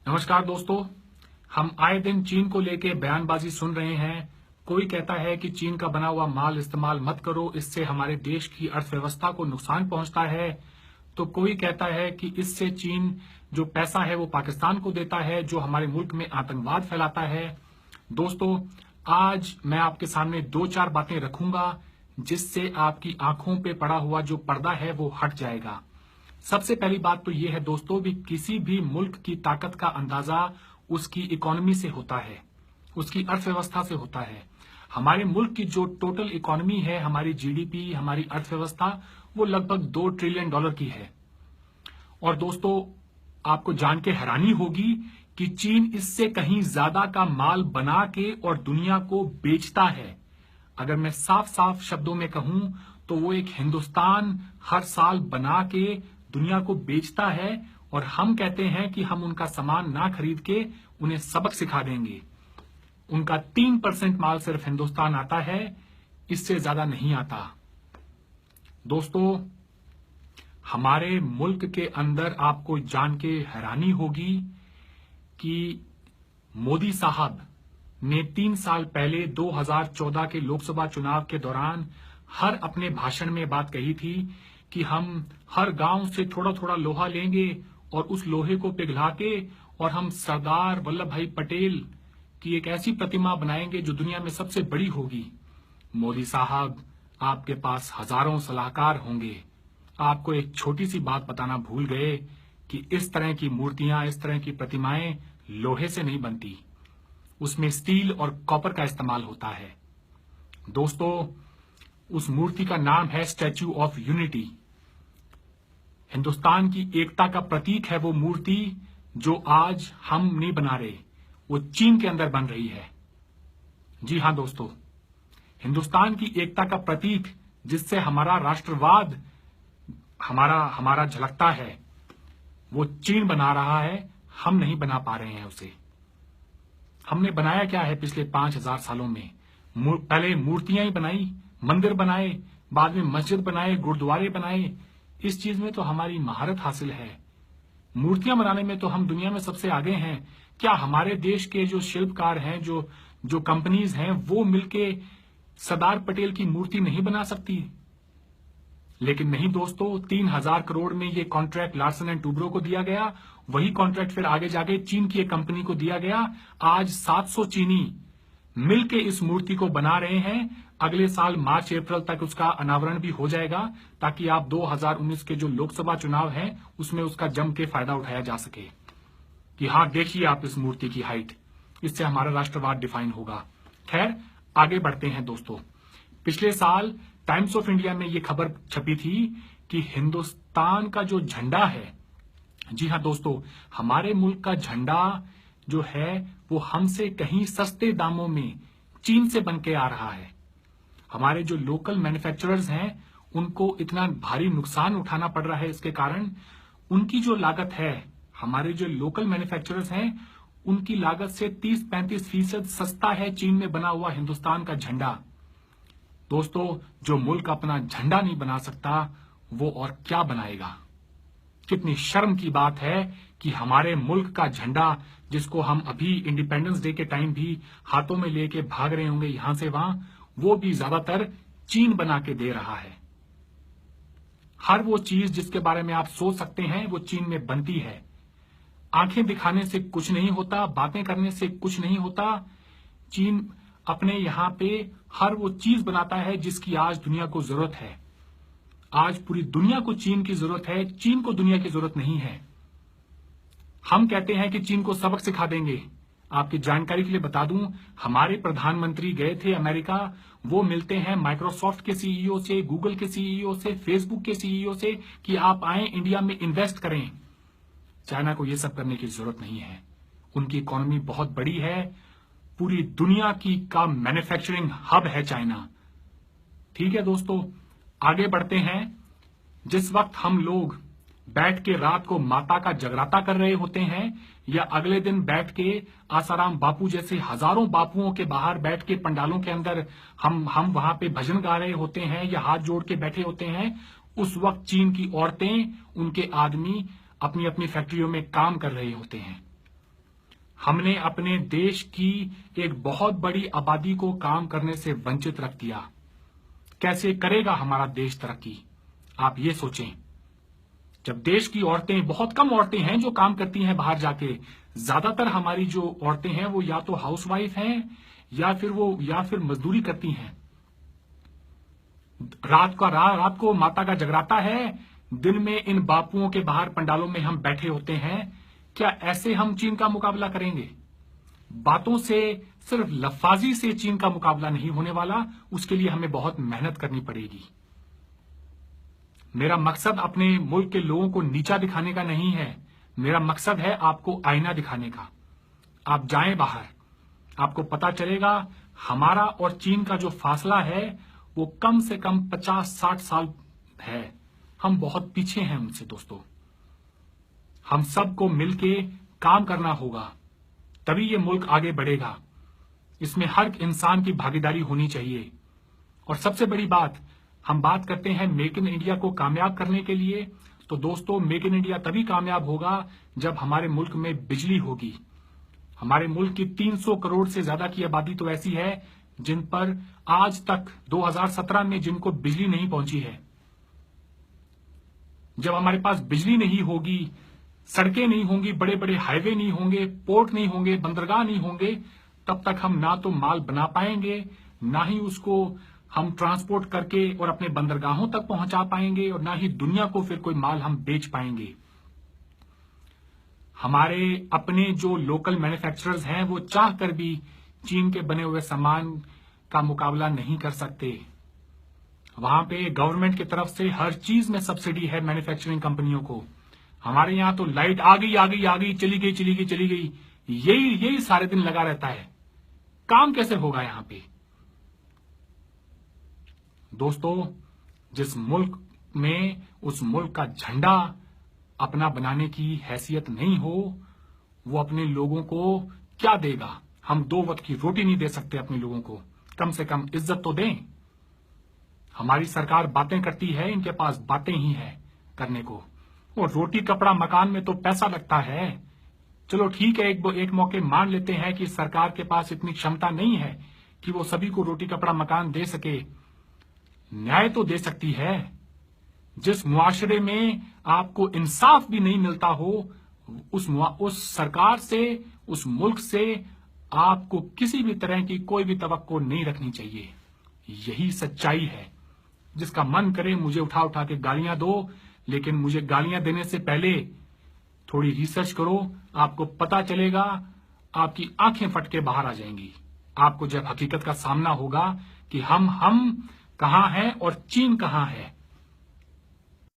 नमस्कार दोस्तों। हम आए दिन चीन को लेके बयानबाजी सुन रहे हैं। कोई कहता है कि चीन का बना हुआ माल इस्तेमाल मत करो, इससे हमारे देश की अर्थव्यवस्था को नुकसान पहुंचता है। तो कोई कहता है कि इससे चीन जो पैसा है वो पाकिस्तान को देता है, जो हमारे मुल्क में आतंकवाद फैलाता है। दोस्तों, आज मैं आपके सामने दो चार बातें रखूंगा जिससे आपकी आंखों पे पड़ा हुआ जो पर्दा है वो हट जाएगा। सबसे पहली बात तो ये है दोस्तों, भी किसी भी मुल्क की ताकत का अंदाजा उसकी इकोनॉमी से होता है, उसकी अर्थव्यवस्था से होता है। हमारे मुल्क की जो टोटल इकोनॉमी है, हमारी जीडीपी, हमारी अर्थव्यवस्था, वो लगभग $2 ट्रिलियन की है। और दोस्तों, आपको जान के हैरानी होगी कि चीन इससे कहीं ज्यादा का माल बना के और दुनिया को बेचता है। अगर मैं साफ साफ शब्दों में कहूं तो वो एक हिंदुस्तान हर साल बना के दुनिया को बेचता है, और हम कहते हैं कि हम उनका सामान ना खरीद के उन्हें सबक सिखा देंगे। उनका 3% माल सिर्फ हिंदुस्तान आता है, इससे ज्यादा नहीं आता। दोस्तों, हमारे मुल्क के अंदर आपको जान के हैरानी होगी कि मोदी साहब ने 3 साल पहले 2014 के लोकसभा चुनाव के दौरान हर अपने भाषण में बात कही थी कि हम हर गांव से थोड़ा थोड़ा लोहा लेंगे और उस लोहे को पिघला के और हम सरदार वल्लभ भाई पटेल की एक ऐसी प्रतिमा बनाएंगे जो दुनिया में सबसे बड़ी होगी। मोदी साहब, आपके पास हजारों सलाहकार होंगे, आपको एक छोटी सी बात बताना भूल गए कि इस तरह की मूर्तियां, इस तरह की प्रतिमाएं लोहे से नहीं बनती, उसमें स्टील और कॉपर का इस्तेमाल होता है। दोस्तों, उस मूर्ति का नाम है स्टैच्यू ऑफ यूनिटी। हिंदुस्तान की एकता का प्रतीक है वो मूर्ति, जो आज हम नहीं बना रहे, वो चीन के अंदर बन रही है। जी हां दोस्तों, हिंदुस्तान की एकता का प्रतीक जिससे हमारा राष्ट्रवाद हमारा झलकता है, वो चीन बना रहा है, हम नहीं बना पा रहे हैं उसे। हमने बनाया क्या है पिछले 5000 सालों में? पहले मूर्तियां ही बनाई, मंदिर बनाए, बाद में मस्जिद बनाए, गुरुद्वारे बनाए। इस चीज में तो हमारी महारत हासिल है। मूर्तियां बनाने में तो हम दुनिया में सबसे आगे हैं। क्या हमारे देश के जो शिल्पकार हैं, जो कंपनीज हैं, वो मिलके सरदार पटेल की मूर्ति नहीं बना सकती? लेकिन नहीं दोस्तों, 3000 करोड़ में ये कॉन्ट्रैक्ट लार्सन एंड टूब्रो को दिया गया। वही कॉन्ट्रैक्ट फिर आगे जाके चीन की एक कंपनी को दिया गया। आज 700 चीनी मिलके इस मूर्ति को बना रहे हैं। अगले साल मार्च अप्रैल तक उसका अनावरण भी हो जाएगा, ताकि आप 2019 के जो लोकसभा चुनाव हैं उसमें उसका जम के फायदा उठाया जा सके कि हाँ, देखिए आप इस मूर्ति की हाइट, इससे हमारा राष्ट्रवाद डिफाइन होगा। खैर, आगे बढ़ते हैं दोस्तों। पिछले साल टाइम्स ऑफ इंडिया में ये खबर छपी थी कि हिंदुस्तान का जो झंडा है, जी हां दोस्तों, हमारे मुल्क का झंडा जो है वो हमसे कहीं सस्ते दामों में चीन से बन के आ रहा है। हमारे जो लोकल मैन्युफैक्चरर्स हैं उनको इतना भारी नुकसान उठाना पड़ रहा है। इसके कारण उनकी जो लागत है, हमारे जो लोकल मैन्युफैक्चरर्स हैं उनकी लागत से 30-35% सस्ता है चीन में बना हुआ हिंदुस्तान का झंडा। दोस्तों, जो मुल्क अपना झंडा नहीं बना सकता वो और क्या बनाएगा? कितनी शर्म की बात है कि हमारे मुल्क का झंडा, जिसको हम अभी इंडिपेंडेंस डे के टाइम भी हाथों में लेके भाग रहे होंगे यहां से वहां, वो भी ज्यादातर चीन बना के दे रहा है। हर वो चीज जिसके बारे में आप सोच सकते हैं वो चीन में बनती है। आंखें दिखाने से कुछ नहीं होता, बातें करने से कुछ नहीं होता। चीन अपने यहां पे हर वो चीज बनाता है जिसकी आज दुनिया को जरूरत है। आज पूरी दुनिया को चीन की जरूरत है, चीन को दुनिया की जरूरत नहीं है। हम कहते हैं कि चीन को सबक सिखा देंगे। आपकी जानकारी के लिए बता दूं, हमारे प्रधानमंत्री गए थे अमेरिका। वो मिलते हैं माइक्रोसॉफ्ट के सीईओ से, गूगल के सीईओ से, फेसबुक के सीईओ से कि आप आए इंडिया में इन्वेस्ट करें। चाइना को ये सब करने की जरूरत नहीं है। उनकी इकोनॉमी बहुत बड़ी है, पूरी दुनिया की का मैन्युफैक्चरिंग हब है चाइना। ठीक है दोस्तों, आगे बढ़ते हैं। जिस वक्त हम लोग बैठ के रात को माता का जगराता कर रहे होते हैं, या अगले दिन बैठ के आसाराम बापू जैसे हजारों बापुओं के बाहर बैठ के पंडालों के अंदर हम वहां पे भजन गा रहे होते हैं या हाथ जोड़ के बैठे होते हैं, उस वक्त चीन की औरतें, उनके आदमी अपनी अपनी फैक्ट्रियों में काम कर रहे होते हैं। हमने अपने देश की एक बहुत बड़ी आबादी को काम करने से वंचित रख दिया। कैसे करेगा हमारा देश तरक्की, आप ये सोचें। जब देश की औरतें, बहुत कम औरतें हैं जो काम करती हैं बाहर जाके, ज्यादातर हमारी जो औरतें हैं वो या तो हाउसवाइफ हैं या फिर मजदूरी करती हैं। रात को माता का जगराता है, दिन में इन बापुओं के बाहर पंडालों में हम बैठे होते हैं। क्या ऐसे हम चीन का मुकाबला करेंगे? बातों से, सिर्फ लफाजी से चीन का मुकाबला नहीं होने वाला, उसके लिए हमें बहुत मेहनत करनी पड़ेगी। मेरा मकसद अपने मुल्क के लोगों को नीचा दिखाने का नहीं है, मेरा मकसद है आपको आईना दिखाने का। आप जाएं बाहर, आपको पता चलेगा हमारा और चीन का जो फासला है वो कम से कम 50-60 साल है। हम बहुत पीछे हैं उनसे दोस्तों। हम सबको मिलके काम करना होगा, तभी ये मुल्क आगे बढ़ेगा। इसमें हर इंसान की भागीदारी होनी चाहिए। और सबसे बड़ी बात, हम बात करते हैं मेक इन इंडिया को कामयाब करने के लिए, तो दोस्तों मेक इन इंडिया तभी कामयाब होगा जब हमारे मुल्क में बिजली होगी। हमारे मुल्क की 300 करोड़ से ज्यादा की आबादी तो ऐसी है जिन पर आज तक 2017 में जिनको बिजली नहीं पहुंची है। जब हमारे पास बिजली नहीं होगी, सड़कें नहीं होंगी, बड़े बड़े हाईवे नहीं होंगे, पोर्ट नहीं होंगे, बंदरगाह नहीं होंगे, तब तक हम ना तो माल बना पाएंगे, ना ही उसको हम ट्रांसपोर्ट करके और अपने बंदरगाहों तक पहुंचा पाएंगे, और ना ही दुनिया को फिर कोई माल हम बेच पाएंगे। हमारे अपने जो लोकल मैन्युफैक्चरर्स हैं वो चाह कर भी चीन के बने हुए सामान का मुकाबला नहीं कर सकते। वहां पे गवर्नमेंट की तरफ से हर चीज में सब्सिडी है मैन्युफैक्चरिंग कंपनियों को। हमारे यहां तो लाइट आ गई, चली गई, यही सारे दिन लगा रहता है। काम कैसे होगा यहां पे? दोस्तों, जिस मुल्क में उस मुल्क का झंडा अपना बनाने की हैसियत नहीं हो, वो अपने लोगों को क्या देगा? हम 2 वक्त की रोटी नहीं दे सकते अपने लोगों को, कम से कम इज्जत तो दें। हमारी सरकार बातें करती है, इनके पास बातें ही है करने को। और रोटी कपड़ा मकान में तो पैसा लगता है। चलो ठीक है, एक मौके मान लेते हैं कि सरकार के पास इतनी क्षमता नहीं है कि वो सभी को रोटी कपड़ा मकान दे सके। न्याय तो दे सकती है। जिस मुआशरे में आपको इंसाफ भी नहीं मिलता हो, उस सरकार से, उस मुल्क से आपको किसी भी तरह की कोई भी तवक्को नहीं रखनी चाहिए। यही सच्चाई है। जिसका मन करे मुझे उठा उठा के गालियां दो, लेकिन मुझे गालियां देने से पहले थोड़ी रिसर्च करो। आपको पता चलेगा, आपकी आंखें फट के बाहर आ जाएंगी। आपको जब हकीकत का सामना होगा कि हम कहां हैं और चीन कहां है।